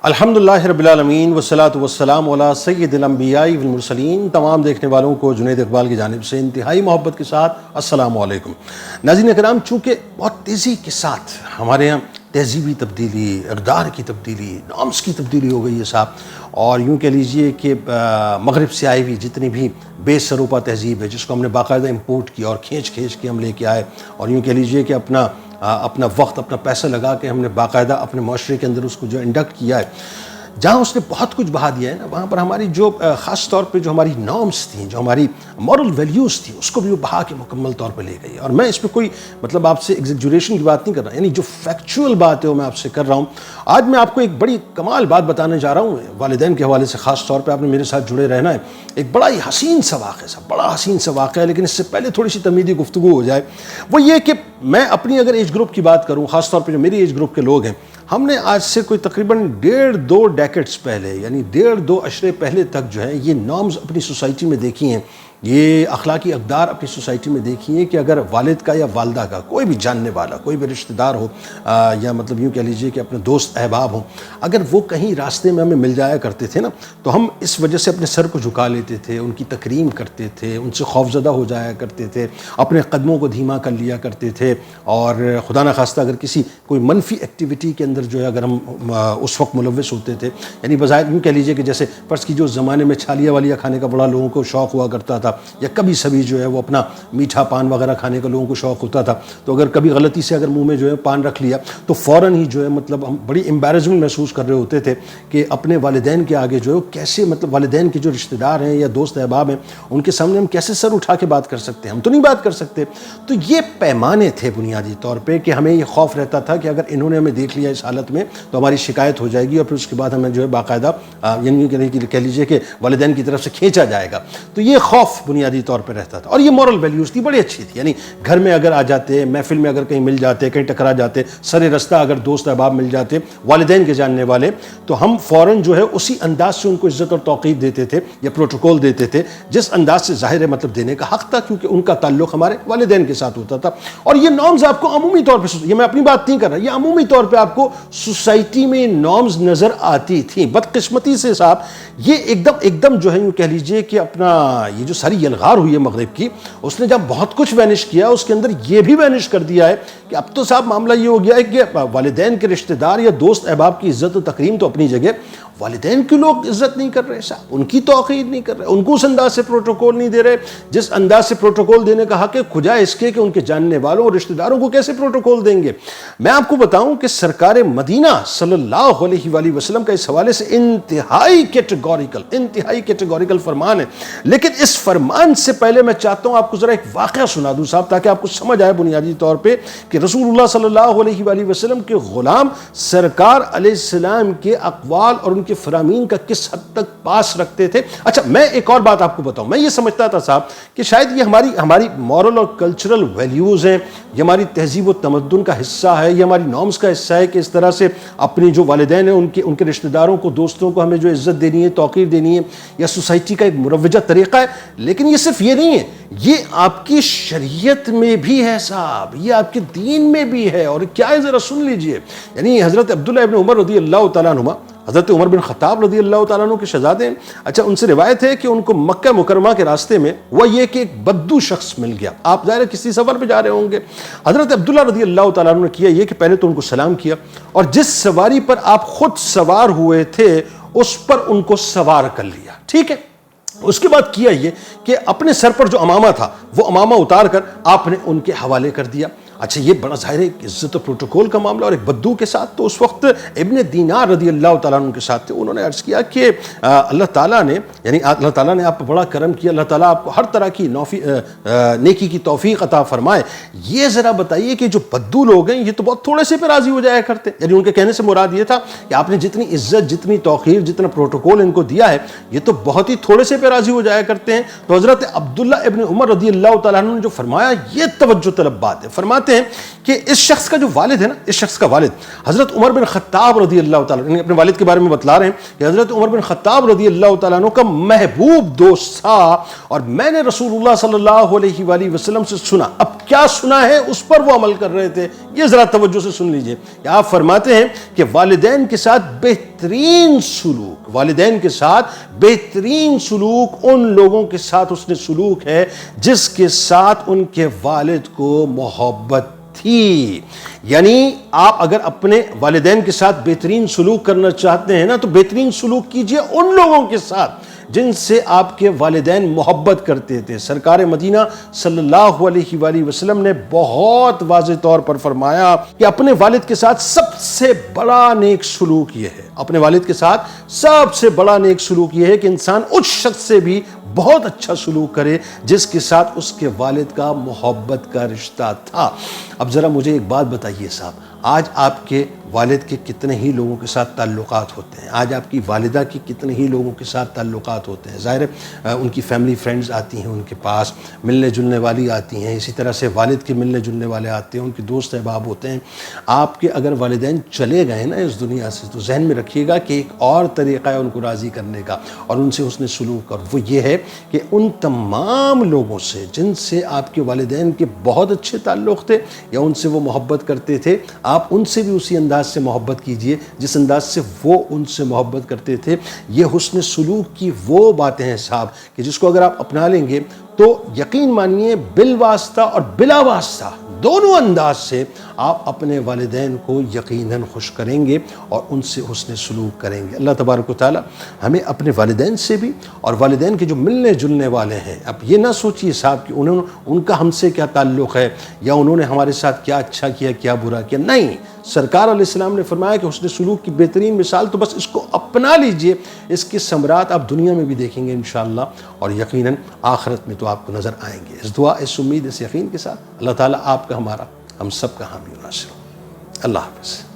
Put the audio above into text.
الحمدللہ رب العالمین والصلاة والسلام علی سید الانبیاء والمرسلین۔ تمام دیکھنے والوں کو جنید اقبال کی جانب سے انتہائی محبت کے ساتھ السلام علیکم۔ ناظرین کرام، چونکہ بہت تیزی کے ساتھ ہمارے یہاں تہذیبی تبدیلی، اقدار کی تبدیلی، نامز کی تبدیلی ہو گئی ہے صاحب، اور یوں کہہ لیجئے کہ مغرب سے آئی ہوئی جتنی بھی بے سروپا تہذیب ہے، جس کو ہم نے باقاعدہ امپورٹ کیا اور کھینچ کے ہم لے کے آئے، اور یوں کہہ لیجئے کہ اپنا وقت، اپنا پیسہ لگا کے ہم نے باقاعدہ اپنے معاشرے کے اندر اس کو جو انڈکٹ کیا ہے، جہاں اس نے بہت کچھ بہا دیا ہے نا، وہاں پر ہماری جو خاص طور پہ جو ہماری نارمز تھیں، جو ہماری مورل ویلیوز تھیں، اس کو بھی وہ بہا کے مکمل طور پہ لے گئی۔ اور میں اس پہ کوئی آپ سے ایگزیجریشن کی بات نہیں کر رہا، یعنی جو فیکچول بات ہے وہ میں آپ سے کر رہا ہوں۔ آج میں آپ کو ایک بڑی کمال بات بتانے جا رہا ہوں، والدین کے حوالے سے خاص طور پہ آپ نے میرے ساتھ جڑے رہنا ہے۔ ایک بڑا ہی حسین سا واقعہ ہے، بڑا حسین سا واقعہ ہے، لیکن اس سے پہلے تھوڑی سی تمہیدی گفتگو ہو جائے۔ وہ یہ کہ میں اپنی اگر ایج گروپ کی بات کروں، خاص طور پہ جو میری ایج گروپ کے لوگ ہیں، ہم نے آج سے کوئی تقریباً 1.5-2 ڈیکیڈز پہلے، یعنی 1.5-2 عشرے پہلے تک جو ہے یہ نارمز اپنی سوسائٹی میں دیکھی ہیں، یہ اخلاقی اقدار اپنی سوسائٹی میں دیکھی ہیں کہ اگر والد کا یا والدہ کا کوئی بھی جاننے والا، کوئی بھی رشتہ دار ہو، یا یوں کہہ لیجئے کہ اپنے دوست احباب ہوں، اگر وہ کہیں راستے میں ہمیں مل جایا کرتے تھے نا، تو ہم اس وجہ سے اپنے سر کو جھکا لیتے تھے، ان کی تکریم کرتے تھے، ان سے خوفزدہ ہو جایا کرتے تھے، اپنے قدموں کو دھیما کر لیا کرتے تھے، اور خدا نخواستہ اگر کوئی منفی ایکٹیویٹی کے اندر جو ہے اگر ہم اس وقت ملوث ہوتے تھے، یعنی بظاہر یوں کہہ لیجئے کہ جیسے فرض کی جو زمانے میں چھالیاں والیاں کھانے کا بڑا لوگوں کو شوق ہوا کرتا تھا، یا کبھی سبھی جو ہے وہ اپنا میٹھا پان وغیرہ کھانے کا لوگوں کو شوق ہوتا تھا، تو اگر کبھی غلطی سے اگر منہ میں جو ہے پان رکھ لیا تو فوراً ہی جو ہے ہم بڑی امبیرسمنٹ محسوس کر رہے ہوتے تھے کہ اپنے والدین کے آگے جو ہے کیسے والدین کے جو رشتہ دار ہیں یا دوست احباب ہیں ان کے سامنے ہم کیسے سر اٹھا کے بات کر سکتے ہیں، ہم تو نہیں بات کر سکتے۔ تو یہ پیمانے تھے بنیادی طور پہ کہ ہمیں یہ خوف رہتا تھا کہ اگر انہوں نے ہمیں دیکھ لیا اس حالت میں تو ہماری شکایت ہو جائے گی، اور پھر اس کے بعد ہمیں جو ہے باقاعدہ یعنی کہہ لیجئے کہ والدین کی طرف سے کھینچا جائے گا۔ تو یہ خوف بنیادی طور پہ رہتا تھا، اور یہ مورل ویلیوز تھی، بڑی اچھی تھی، یعنی گھر میں اگر آ جاتے، محفل میں اگر کہیں مل جاتے، کہیں ٹکرا جاتے، سر رستہ اگر دوست احباب مل جاتے والدین کے جاننے والے، تو ہم فوراً جو ہے اسی انداز سے ان کو عزت اور توقیر دیتے تھے یا پروٹوکول دیتے تھے جس انداز سے ظاہر ہے دینے کا حق تھا، کیونکہ ان کا تعلق ہمارے والدین کے ساتھ ہوتا تھا۔ اور یہ نارمز آپ کو عمومی طور پہ، یہ میں اپنی بات نہیں کر رہا، یہ عمومی طور پہ آپ کو سوسائٹی میں نارمز نظر آتی تھیں۔ بدقسمتی سے صاحب یہ ایک دم جو ہے یوں کہہ لیجئے کہ اپنا یہ جو ساری یلغار ہوئی ہے مغرب کی، اس نے جب بہت کچھ وینش کیا، اس کے اندر یہ بھی وینش کر دیا ہے کہ اب تو صاحب معاملہ یہ ہو گیا ہے کہ والدین کے رشتہ دار یا دوست احباب کی عزت و تکریم تو اپنی جگہ، والدین کی لوگ عزت نہیں کر رہے صاحب، ان کی توقیر نہیں کر رہے، ان کو اس انداز سے پروٹوکول نہیں دے رہے جس انداز سے پروٹوکول دینے کا حق ہے خدا اس کے کہ ان کے جاننے والوں اور رشتہ داروں کو کیسے پروٹوکول دیں گے۔ میں آپ کو بتاؤں کہ سرکار مدینہ صلی اللہ علیہ وآلہ وسلم کا اس حوالے سے انتہائی کیٹیگوریکل فرمان ہے، لیکن اس فرمان سے پہلے میں چاہتا ہوں آپ کو ذرا ایک واقعہ سنا دوں صاحب، تاکہ آپ کو سمجھ آئے بنیادی طور پہ کہ رسول اللہ صلی اللہ علیہ وآلہ وسلم کے غلام سرکار علیہ السلام کے اقوال اور ان کے فرامین کا کس حد تک پاس رکھتے تھے۔ اچھا، میں ایک اور بات آپ کو بتاؤں، میں یہ سمجھتا تھا صاحب کہ شاید یہ ہماری مورل اور کلچرل ویلیوز ہیں، یہ ہماری تہذیب و تمدن کا حصہ ہے، یہ ہماری نارمز کا حصہ ہے کہ اس طرح سے اپنی جو والدین ہیں ان کے رشتہ داروں کو، دوستوں کو ہمیں جو عزت دینی ہے، توقیر دینی ہے، یا سوسائٹی کا ایک مروجہ طریقہ ہے۔ لیکن یہ صرف یہ نہیں ہے، یہ آپ کی شریعت میں بھی ہے صاحب، یہ آپ کے دین میں بھی ہے۔ اور کیا ہے ذرا سن لیجئے، یعنی حضرت عبداللہ ابن عمر رضی اللہ تعالیٰ عنہ، حضرت عمر بن خطاب رضی اللہ تعالیٰ عنہ کے شہزادے ہیں، اچھا ان سے روایت ہے کہ ان کو مکہ مکرمہ کے راستے میں ہوا یہ کہ ایک بدو شخص مل گیا۔ آپ ظاہر کسی سفر پہ جا رہے ہوں گے، حضرت عبداللہ رضی اللہ تعالیٰ عنہ نے کیا یہ کہ پہلے تو ان کو سلام کیا، اور جس سواری پر آپ خود سوار ہوئے تھے اس پر ان کو سوار کر لیا، ٹھیک ہے۔ اس کے بعد کیا یہ کہ اپنے سر پر جو امامہ تھا وہ امامہ اتار کر آپ نے ان کے حوالے کر دیا۔ اچھا، یہ بڑا ظاہر ہے عزت و پروٹوکول کا معاملہ، اور ایک بدو کے ساتھ، تو اس وقت ابن دینار رضی اللہ تعالیٰ عنہ کے ساتھ تھے، انہوں نے عرض کیا کہ اللہ تعالیٰ نے آپ پر بڑا کرم کیا، اللہ تعالیٰ آپ کو ہر طرح کی نیکی کی توفیق عطا فرمائے، یہ ذرا بتائیے کہ جو بدو لوگ ہیں یہ تو بہت تھوڑے سے پہ راضی ہو جایا کرتے، یعنی ان کے کہنے سے مراد یہ تھا کہ آپ نے جتنی عزت، جتنی توقیر، جتنا پروٹوکول ان کو دیا ہے یہ تو بہت ہی تھوڑے سے پہ راضی ہو جایا کرتے ہیں۔ تو حضرت عبداللہ ابن عمر رضی اللہ تعالیٰ عنہ نے جو فرمایا یہ توجہ طلب بات ہے، فرماتے ہیں کہ اس شخص کا جو والد ہے نا، اس شخص کا والد حضرت عمر بن خطاب رضی اللہ تعالیٰ عنہ، اپنے والد کے بارے میں بتلا رہے ہیں کہ حضرت عمر بن خطاب رضی اللہ تعالیٰ عنہ کا محبوب دوست تھا، اور میں نے رسول اللہ صلی اللہ علیہ وآلہ وسلم سے سنا۔ اب کیا سنا ہے اس پر وہ عمل کر رہے تھے، یہ ذرا توجہ سے سن لیجئے کہ آپ فرماتے ہیں کہ والدین کے ساتھ بہتر بہترین سلوک، والدین کے ساتھ بہترین سلوک ان لوگوں کے ساتھ حسن سلوک ہے جس کے ساتھ ان کے والد کو محبت تھی۔ یعنی آپ اگر اپنے والدین کے ساتھ بہترین سلوک کرنا چاہتے ہیں نا تو بہترین سلوک کیجئے ان لوگوں کے ساتھ جن سے آپ کے والدین محبت کرتے تھے۔ سرکار مدینہ صلی اللہ علیہ وآلہ وسلم نے بہت واضح طور پر فرمایا کہ اپنے والد کے ساتھ سب سے بڑا نیک سلوک یہ ہے، اپنے والد کے ساتھ سب سے بڑا نیک سلوک یہ ہے کہ انسان اس شخص سے بھی بہت اچھا سلوک کرے جس کے ساتھ اس کے والد کا محبت کا رشتہ تھا۔ اب ذرا مجھے ایک بات بتائیے صاحب، آج آپ کے والد کے کتنے ہی لوگوں کے ساتھ تعلقات ہوتے ہیں، آج آپ کی والدہ کی کتنے ہی لوگوں کے ساتھ تعلقات ہوتے ہیں۔ ظاہر ہے ان کی فیملی فرینڈز آتی ہیں ان کے پاس، ملنے جلنے والی آتی ہیں، اسی طرح سے والد کے ملنے جلنے والے آتے ہیں، ان کے دوست احباب ہوتے ہیں۔ آپ کے اگر والدین چلے گئے نا اس دنیا سے تو ذہن میں رکھیے گا کہ ایک اور طریقہ ہے ان کو راضی کرنے کا اور ان سے حسن سلوک کا، وہ یہ ہے کہ ان تمام لوگوں سے جن سے آپ کے والدین کے بہت اچھے تعلق تھے یا ان سے وہ محبت کرتے تھے، آپ ان سے بھی اسی انداز سے محبت کیجئے جس انداز سے وہ ان سے محبت کرتے تھے۔ یہ حسن سلوک کی وہ باتیں ہیں صاحب کہ جس کو اگر آپ اپنا لیں گے تو یقین مانیے بالواسطہ اور بلا واسطہ دونوں انداز سے آپ اپنے والدین کو یقیناً خوش کریں گے اور ان سے حسن سلوک کریں گے۔ اللہ تبارک و تعالی ہمیں اپنے والدین سے بھی اور والدین کے جو ملنے جلنے والے ہیں، اب یہ نہ سوچیے صاحب کہ ان کا ہم سے کیا تعلق ہے یا انہوں نے ہمارے ساتھ کیا اچھا کیا کیا برا کیا، نہیں۔ سرکار علیہ السلام نے فرمایا کہ حسن سلوک کی بہترین مثال تو بس اس کو اپنا لیجئے، اس کے ثمرات آپ دنیا میں بھی دیکھیں گے انشاءاللہ اور یقیناً آخرت میں تو آپ کو نظر آئیں گے۔ اس دعا، اس امید، اس یقین کے ساتھ اللہ تعالیٰ آپ کا، ہمارا، ہم سب کا حامی و ناصر ہو۔ اللہ حافظ۔